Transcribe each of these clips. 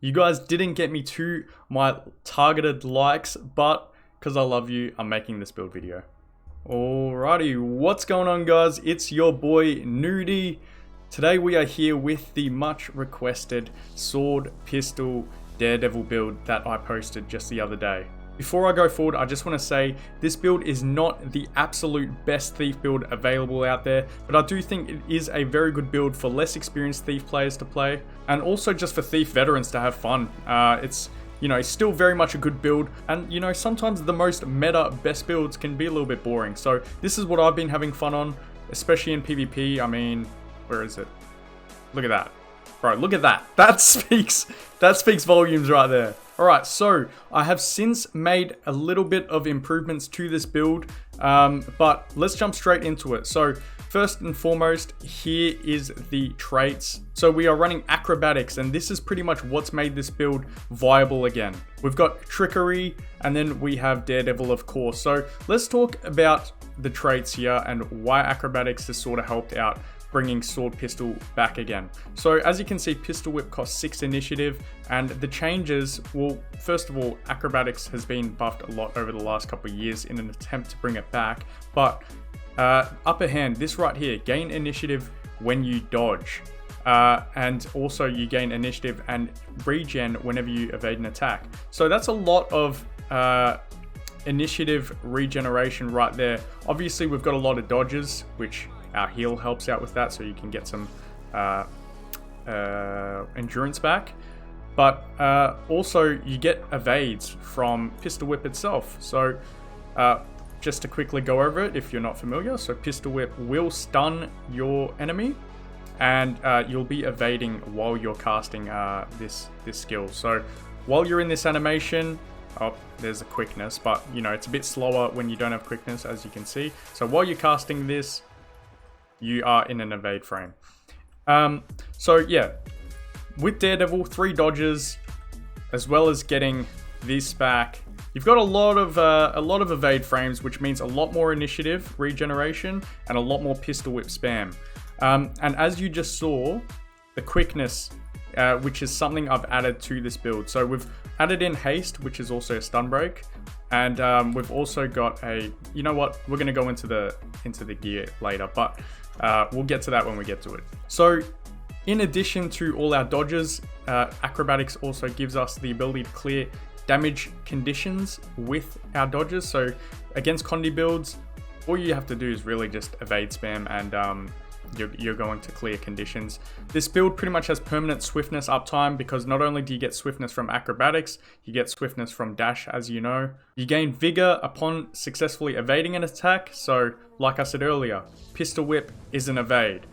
You guys didn't get me to my targeted likes, but because I love you, I'm making this build video. Alrighty, what's going on guys? It's your boy Noody. Today we are here with the much requested sword, pistol, Daredevil build that I posted just the other day. Before I go forward, I just want to say this build is not the absolute best thief build available out there, but I do think it is a very good build for less experienced thief players to play, and also just for thief veterans to have fun. It's still very much a good build, and sometimes the most meta best builds can be a little bit boring. So this is what I've been having fun on, especially in PvP. I mean, where is it? Look at that. Bro, look at that. That speaks volumes right there. Alright, so I have since made a little bit of improvements to this build, but let's jump straight into it. So first and foremost, here is the traits. So we are running acrobatics, and this is pretty much what's made this build viable again. We've got trickery, and then we have Daredevil, of course. So let's talk about the traits here and why acrobatics has sort of helped out bringing sword pistol back again. So as you can see, pistol whip costs 6 initiative, and the changes, well, first of all, acrobatics has been buffed a lot over the last couple of years in an attempt to bring it back, but upper hand, this right here, gain initiative when you dodge, and also you gain initiative and regen whenever you evade an attack. So that's a lot of initiative regeneration right there. Obviously we've got a lot of dodges, which our heal helps out with that, so you can get some endurance back. But also you get evades from pistol whip itself. So just to quickly go over it if you're not familiar. So pistol whip will stun your enemy, and you'll be evading while you're casting this skill. So while you're in this animation, oh, there's a quickness, but it's a bit slower when you don't have quickness, as you can see. So while you're casting this, you are in an evade frame. So yeah, with Daredevil, 3 dodges, as well as getting this back, you've got a lot of evade frames, which means a lot more initiative regeneration and a lot more pistol whip spam. And as you just saw, the quickness, which is something I've added to this build. So we've added in haste, which is also a stun break. And we've also got a, you know what, we're gonna go into the gear later, but we'll get to that when we get to it. So in addition to all our dodges, acrobatics also gives us the ability to clear damage conditions with our dodges. So against Condi builds, all you have to do is really just evade spam, and you're going to clear conditions. This build pretty much has permanent swiftness uptime, because not only do you get swiftness from acrobatics, you get swiftness from dash, as you know. You gain vigor upon successfully evading an attack. So like I said earlier, pistol whip is an evade,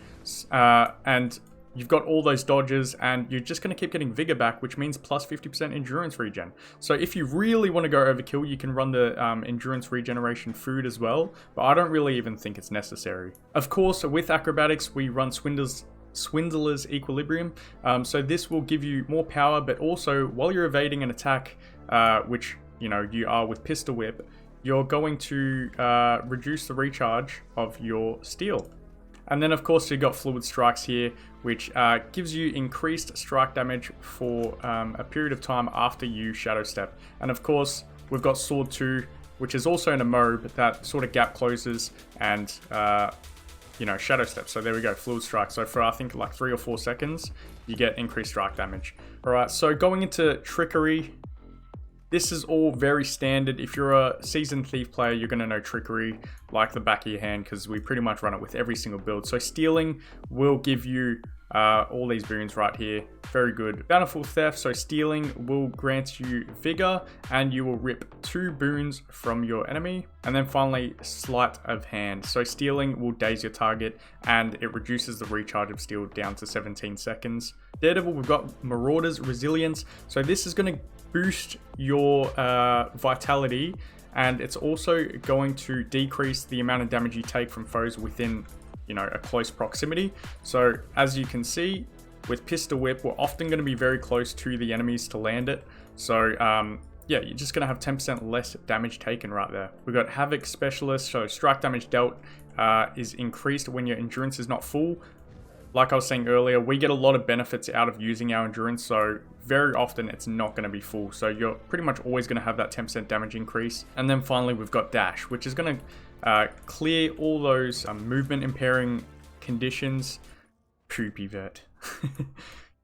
and you've got all those dodges, and you're just going to keep getting vigor back, which means plus 50% endurance regen. So if you really want to go overkill, you can run the endurance regeneration food as well, but I don't really even think it's necessary. Of course, with acrobatics, we run Swindler's Equilibrium. So this will give you more power, but also while you're evading an attack, which you are with pistol whip, you're going to reduce the recharge of your steel. And then of course you've got Fluid Strikes here, which gives you increased strike damage for a period of time after you Shadow Step. And of course we've got Sword 2, which is also in a mode that sort of gap closes and Shadow Step. So there we go, Fluid Strike. So for I think like 3 or 4 seconds, you get increased strike damage. Alright, so going into Trickery, this is all very standard. If you're a seasoned thief player, you're going to know trickery like the back of your hand, because we pretty much run it with every single build. So stealing will give you all these boons right here. Very good. Bountiful Theft. So stealing will grant you vigor, and you will rip 2 boons from your enemy. And then finally, Sleight of Hand. So stealing will daze your target, and it reduces the recharge of steel down to 17 seconds. Daredevil, we've got Marauder's Resilience. So this is going to boost your vitality, and it's also going to decrease the amount of damage you take from foes within a close proximity. So as you can see, with pistol whip, we're often going to be very close to the enemies to land it. So yeah, you're just going to have 10% less damage taken right there. We've got Havoc Specialist, so strike damage dealt is increased when your endurance is not full. like I was saying earlier, we get a lot of benefits out of using our endurance, so very often it's not going to be full. So you're pretty much always going to have that 10% damage increase. And then finally, we've got dash, which is going to clear all those movement impairing conditions. Poopy vet.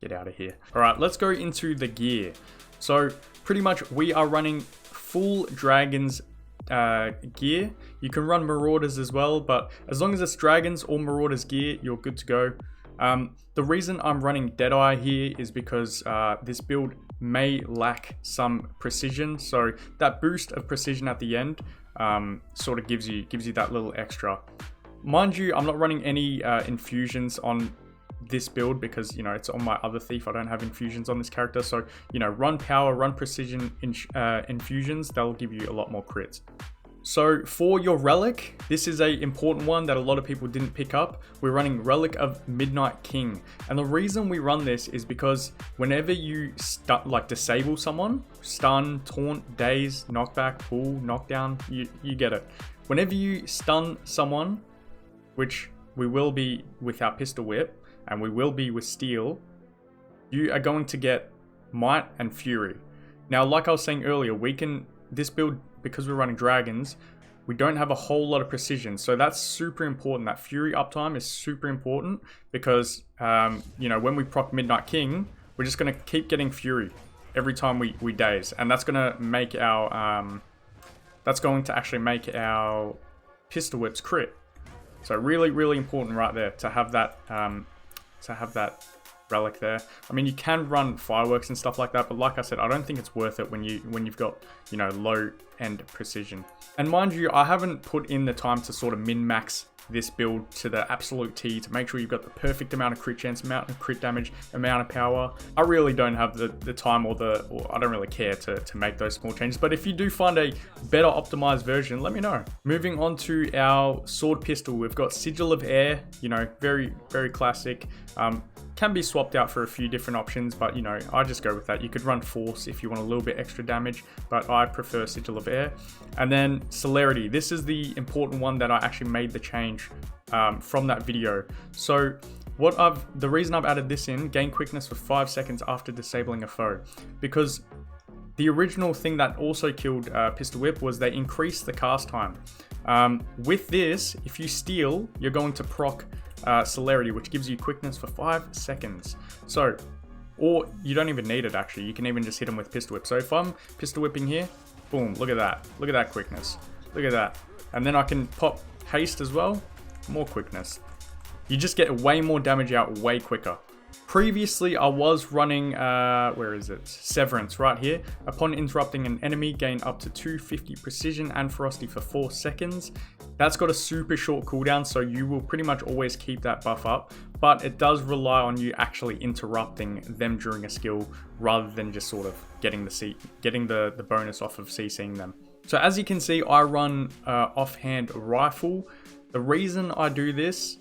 Get out of here. All right, let's go into the gear. So pretty much we are running full dragons gear. You can run marauders as well, but as long as it's dragons or marauders gear, you're good to go. The reason I'm running Deadeye here is because this build may lack some precision, so that boost of precision at the end sort of gives you that little extra. Mind you, I'm not running any infusions on this build because, you know, it's on my other thief. I don't have infusions on this character, so, you know, run power, run precision infusions, they'll give you a lot more crits. So for your relic, this is a important one that a lot of people didn't pick up. We're running Relic of Midnight King, and the reason we run this is because whenever you disable someone, stun, taunt, daze, knockback, pull, knockdown, you get it. Whenever you stun someone, which we will be with our pistol whip and we will be with steel, you are going to get might and fury. Now, like I was saying earlier, this build, because we're running dragons, we don't have a whole lot of precision, so that's super important. That fury uptime is super important because you know, when we proc Midnight King, we're just going to keep getting fury every time we daze, and that's going to make our actually make our pistol whips crit. So really important right there to have that relic there. I mean, you can run fireworks and stuff like that, but like I said, I don't think it's worth it when you've got, you know, low end precision. And mind you, I haven't put in the time to sort of min-max this build to the absolute T to make sure you've got the perfect amount of crit chance, amount of crit damage, amount of power. I really don't have the time or I don't really care to make those small changes. But if you do find a better optimized version, let me know. Moving on to our sword pistol, we've got Sigil of Air, you know, very classic. Can be swapped out for a few different options, but you know, I just go with that. You could run Force if you want a little bit extra damage, but I prefer Sigil of Air. And then Celerity. This is the important one that I actually made the change from that video. So the reason I've added this in, gain quickness for 5 seconds after disabling a foe, because the original thing that also killed Pistol Whip was they increased the cast time. With this, if you steal, you're going to proc Celerity, which gives you quickness for 5 seconds. So, or you don't even need it actually. You can even just hit them with Pistol Whip. So if I'm Pistol Whipping here, boom, look at that. Look at that quickness. Look at that. And then I can pop Haste as well. More quickness. You just get way more damage out way quicker. Previously, I was running, where is it? Severance right here. Upon interrupting an enemy, gain up to 250 precision and ferocity for 4 seconds. That's got a super short cooldown, so you will pretty much always keep that buff up, but it does rely on you actually interrupting them during a skill rather than just sort of getting the bonus off of CCing them. So as you can see, I run offhand rifle. The reason I do this,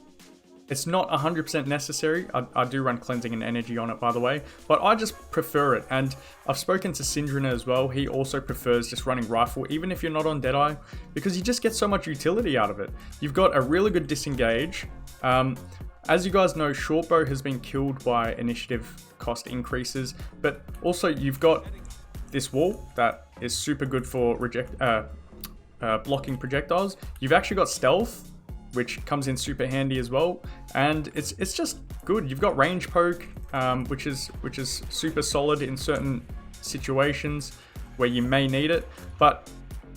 it's not 100% necessary. I do run cleansing and energy on it, by the way, but I just prefer it. And I've spoken to Syndrina as well. He also prefers just running rifle, even if you're not on Deadeye, because you just get so much utility out of it. You've got a really good disengage. As you guys know, shortbow has been killed by initiative cost increases, but also you've got this wall that is super good for blocking projectiles. You've actually got stealth, which comes in super handy as well, and it's just good. You've got range poke, which is super solid in certain situations where you may need it. But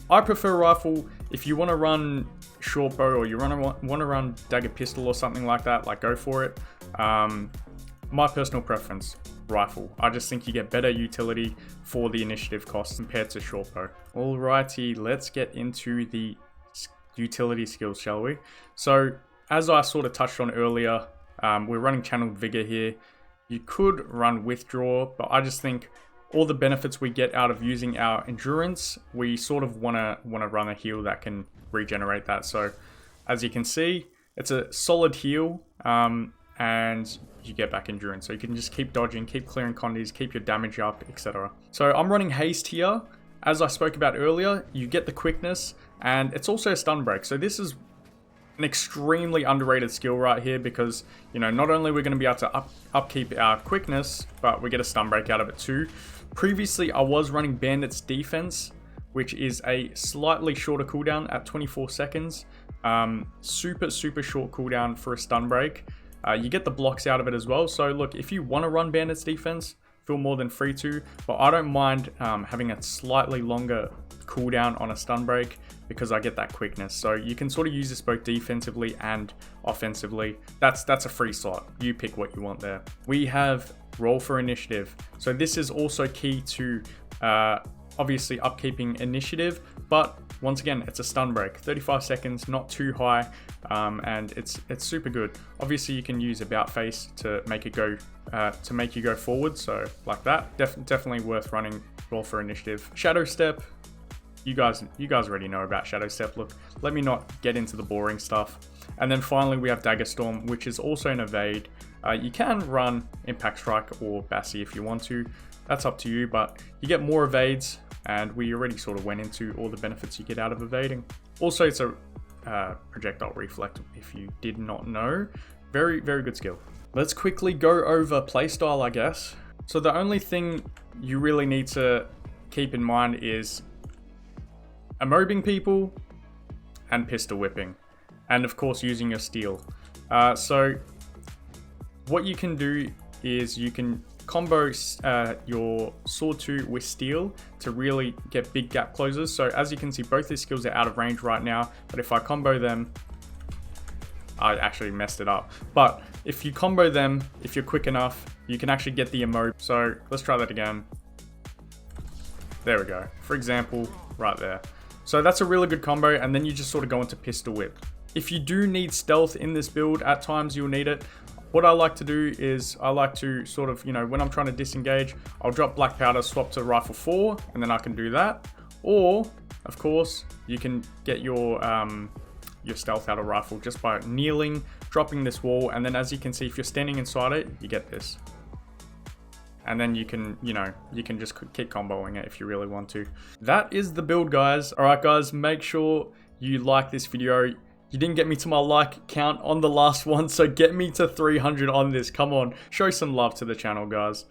I prefer rifle. If you want to run short bow or you want to run dagger pistol or something like that, like go for it. My personal preference, rifle. I just think you get better utility for the initiative cost compared to short bow. Alrighty, let's get into the utility skills, shall we? So as I sort of touched on earlier, we're running channeled vigor here. You could run withdraw, but I just think all the benefits we get out of using our endurance, we sort of want to run a heal that can regenerate that. So as you can see, it's a solid heal, and you get back endurance, so you can just keep dodging, keep clearing condies, keep your damage up, etc. So I'm running haste here. As I spoke about earlier, you get the quickness, and it's also a stun break. So this is an extremely underrated skill right here because, you know, not only we're going to be able to upkeep our quickness, but we get a stun break out of it too. Previously, I was running Bandit's Defense, which is a slightly shorter cooldown at 24 seconds. Super short cooldown for a stun break. You get the blocks out of it as well. So look, if you want to run Bandit's Defense, feel more than free to, but I don't mind having a slightly longer cooldown on a stun break because I get that quickness. So you can sort of use this both defensively and offensively. That's a free slot. You pick what you want there. We have Roll for Initiative. So this is also key to obviously upkeeping initiative, but once again, it's a stun break, 35 seconds, not too high, and it's super good. Obviously, you can use About Face to make it go to make you go forward. So like that, definitely worth running Roll for Initiative. Shadow Step, you guys already know about Shadow Step. Look, let me not get into the boring stuff. And then finally, we have Dagger Storm, which is also an evade. You can run Impact Strike or Bassi if you want to. That's up to you, but you get more evades, and we already sort of went into all the benefits you get out of evading. Also, it's a projectile reflect if you did not know. Very good skill. Let's quickly go over playstyle, I guess. So the only thing you really need to keep in mind is emobbing people and pistol whipping, and of course using your steel. So what you can do is you can combo your sword 2 with steel to really get big gap closers. So as you can see, both these skills are out of range right now, but if I combo them, I actually messed it up. But if you combo them, if you're quick enough, you can actually get the emote. So let's try that again. There we go. For example, right there. So that's a really good combo, and then you just sort of go into pistol whip. If you do need stealth in this build, at times you'll need it. What I like to do is I like to sort of, you know, when I'm trying to disengage, I'll drop black powder, swap to rifle 4, and then I can do that. Or, of course, you can get your stealth out of rifle just by kneeling, dropping this wall, and then as you can see, if you're standing inside it, you get this. And then you can, you know, you can just keep comboing it if you really want to. That is the build, guys. All right, guys, make sure you like this video. You didn't get me to my like count on the last one, so get me to 300 on this. Come on, show some love to the channel, guys.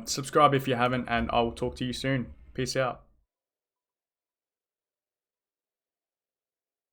Subscribe if you haven't, and I will talk to you soon. Peace out.